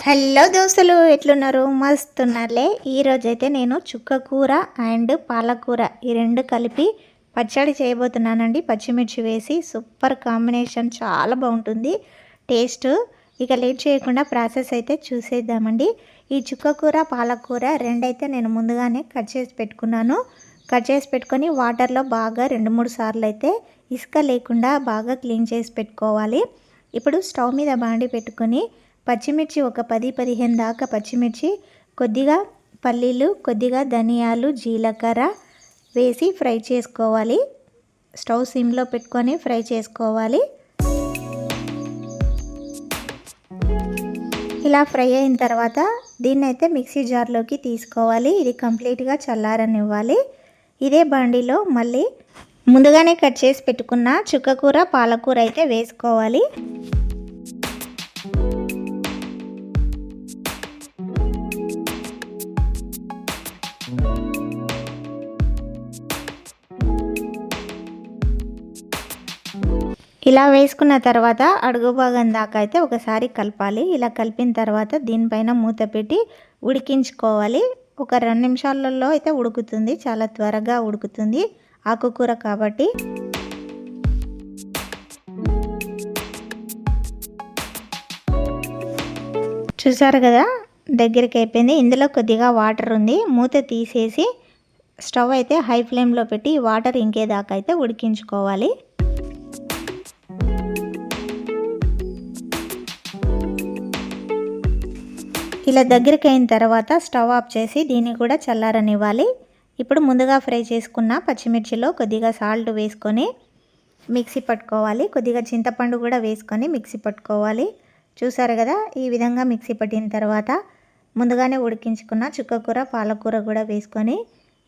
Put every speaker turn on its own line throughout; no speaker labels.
Hello దోస్తులు, ఎట్లున్నారు? మస్తున్నారులే. ఈరోజైతే నేను చుక్క కూర అండ్ పాలకూర ఈ రెండు కలిపి పచ్చడి చేయబోతున్నానండి. పచ్చిమిర్చి వేసి సూపర్ కాంబినేషన్, చాలా బాగుంటుంది టేస్ట్. ఇక లేట్ చేయకుండా ప్రాసెస్ అయితే చూసేద్దామండి. ఈ చుక్క కూర పాలకూర రెండైతే నేను ముందుగానే కట్ చేసి పెట్టుకున్నాను. కట్ చేసి పెట్టుకొని వాటర్లో బాగా 2-3 సార్లు అయితే ఇసుక లేకుండా బాగా క్లీన్ చేసి పెట్టుకోవాలి. ఇప్పుడు స్టవ్ మీద బాండి పెట్టుకొని పచ్చిమిర్చి ఒక 10-15 దాకా పచ్చిమిర్చి, కొద్దిగా పల్లీలు, కొద్దిగా ధనియాలు, జీలకర్ర వేసి ఫ్రై చేసుకోవాలి. స్టవ్ సిమ్లో పెట్టుకొని ఫ్రై చేసుకోవాలి. ఇలా ఫ్రై అయిన తర్వాత దీన్నైతే మిక్సీ జార్లోకి తీసుకోవాలి. ఇది కంప్లీట్గా చల్లారనివ్వాలి. ఇదే బాండిలో మళ్ళీ ముందుగానే కట్ చేసి పెట్టుకున్న చుక్కకూర పాలకూర అయితే వేసుకోవాలి. ఇలా వేసుకున్న తర్వాత అడుగు భాగం దాకా అయితే ఒకసారి కలపాలి. ఇలా కలిపిన తర్వాత దీనిపైన మూత పెట్టి ఉడికించుకోవాలి. ఒక 2 నిమిషాలలో అయితే ఉడుకుతుంది. చాలా త్వరగా ఉడుకుతుంది ఆకుకూర కాబట్టి. చూసారు కదా, దగ్గరికి అయిపోయింది. ఇందులో కొద్దిగా వాటర్ ఉంది. మూత తీసేసి స్టవ్ అయితే హై ఫ్లేమ్లో పెట్టి వాటర్ ఇంకేదాకా అయితే ఉడికించుకోవాలి. ఇలా దగ్గరికి అయిన తర్వాత స్టవ్ ఆఫ్ చేసి దీన్ని కూడా చల్లారనివ్వాలి. ఇప్పుడు ముందుగా ఫ్రై చేసుకున్న పచ్చిమిర్చిలో కొద్దిగా సాల్ట్ వేసుకొని మిక్సీ పట్టుకోవాలి. కొద్దిగా చింతపండు కూడా వేసుకొని మిక్సీ పట్టుకోవాలి. చూసారు కదా, ఈ విధంగా మిక్సీ పట్టిన తర్వాత ముందుగానే ఉడికించుకున్న చుక్కకూర పాలకూర కూడా వేసుకొని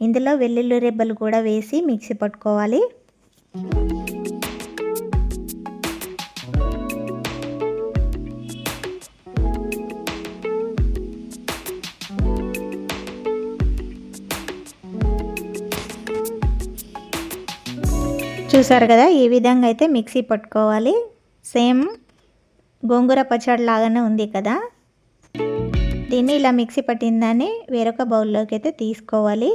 ఇందులో వెల్లుల్లి రెబ్బలు కూడా వేసి మిక్సీ పట్టుకోవాలి. చూసారు కదా, ఈ విధంగా అయితే మిక్సీ పట్టుకోవాలి. సేమ్ గోంగూర పచ్చడి లాగానే ఉంది కదా. దీన్ని ఇలా మిక్సీ పట్టిందని వేరొక బౌల్లోకి అయితే తీసుకోవాలి.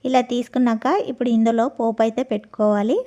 ఇలా తీసుకున్నాక ఇప్పుడు ఇందులో పోపు అయితే పెట్టుకోవాలి.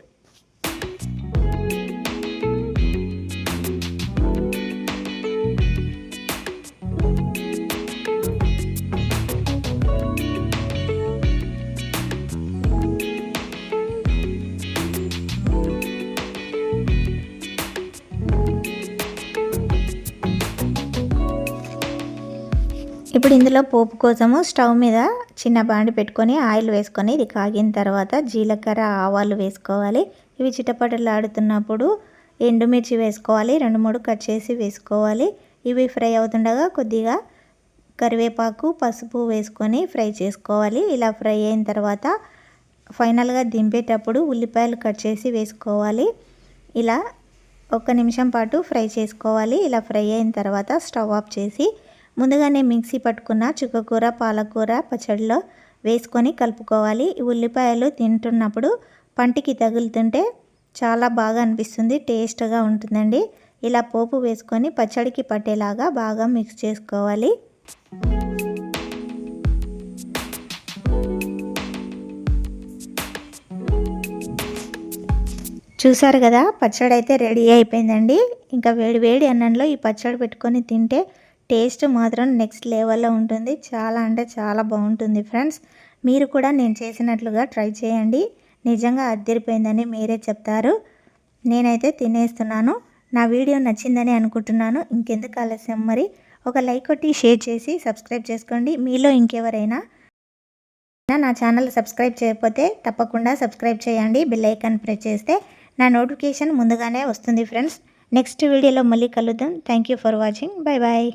ఇప్పుడు ఇందులో పోపు కోసము స్టవ్ మీద చిన్న బాండి పెట్టుకొని ఆయిల్ వేసుకొని ఇది కాగిన తర్వాత జీలకర్ర, ఆవాలు వేసుకోవాలి. ఇవి చిటపటలాడుతున్నప్పుడు ఎండుమిర్చి వేసుకోవాలి. 2-3 కట్ చేసి వేసుకోవాలి. ఇవి ఫ్రై అవుతుండగా కొద్దిగా కరివేపాకు, పసుపు వేసుకొని ఫ్రై చేసుకోవాలి. ఇలా ఫ్రై అయిన తర్వాత ఫైనల్గా దింపేటప్పుడు ఉల్లిపాయలు కట్ చేసి వేసుకోవాలి. ఇలా 1 నిమిషం పాటు ఫ్రై చేసుకోవాలి. ఇలా ఫ్రై అయిన తర్వాత స్టవ్ ఆఫ్ చేసి ముందుగానే మిక్సీ పట్టుకున్న చుక్కకూర పాలకూర పచ్చడిలో వేసుకొని కలుపుకోవాలి. ఉల్లిపాయలు తింటున్నప్పుడు పంటికి తగులుతుంటే చాలా బాగా అనిపిస్తుంది, టేస్ట్గా ఉంటుందండి. ఇలా పోపు వేసుకొని పచ్చడికి పట్టేలాగా బాగా మిక్స్ చేసుకోవాలి. చూసారు కదా, పచ్చడి అయితే రెడీ అయిపోయిందండి. ఇంకా వేడి వేడి అన్నంలో ఈ పచ్చడి పెట్టుకొని తింటే టేస్ట్ మాత్రం నెక్స్ట్ లెవెల్లో ఉంటుంది. చాలా అంటే చాలా బాగుంటుంది ఫ్రెండ్స్. మీరు కూడా నేను చేసినట్లుగా ట్రై చేయండి. నిజంగా అదిరిపోయిందని మీరే చెప్తారు. నేనైతే తినేస్తున్నాను. నా వీడియో నచ్చిందని అనుకుంటున్నాను. ఇంకెందుకు ఆలస్యం, మరి ఒక లైక్ కొట్టి షేర్ చేసి సబ్స్క్రైబ్ చేసుకోండి. మీలో ఇంకెవరైనా నా ఛానల్ సబ్స్క్రైబ్ చేయకపోతే తప్పకుండా సబ్స్క్రైబ్ చేయండి. బెల్ ఐకాన్ ప్రెస్ చేస్తే నా నోటిఫికేషన్ ముందుగానే వస్తుంది ఫ్రెండ్స్. నెక్స్ట్ వీడియోలో మళ్ళీ కలుద్దాం. Thank you for watching. Bye bye.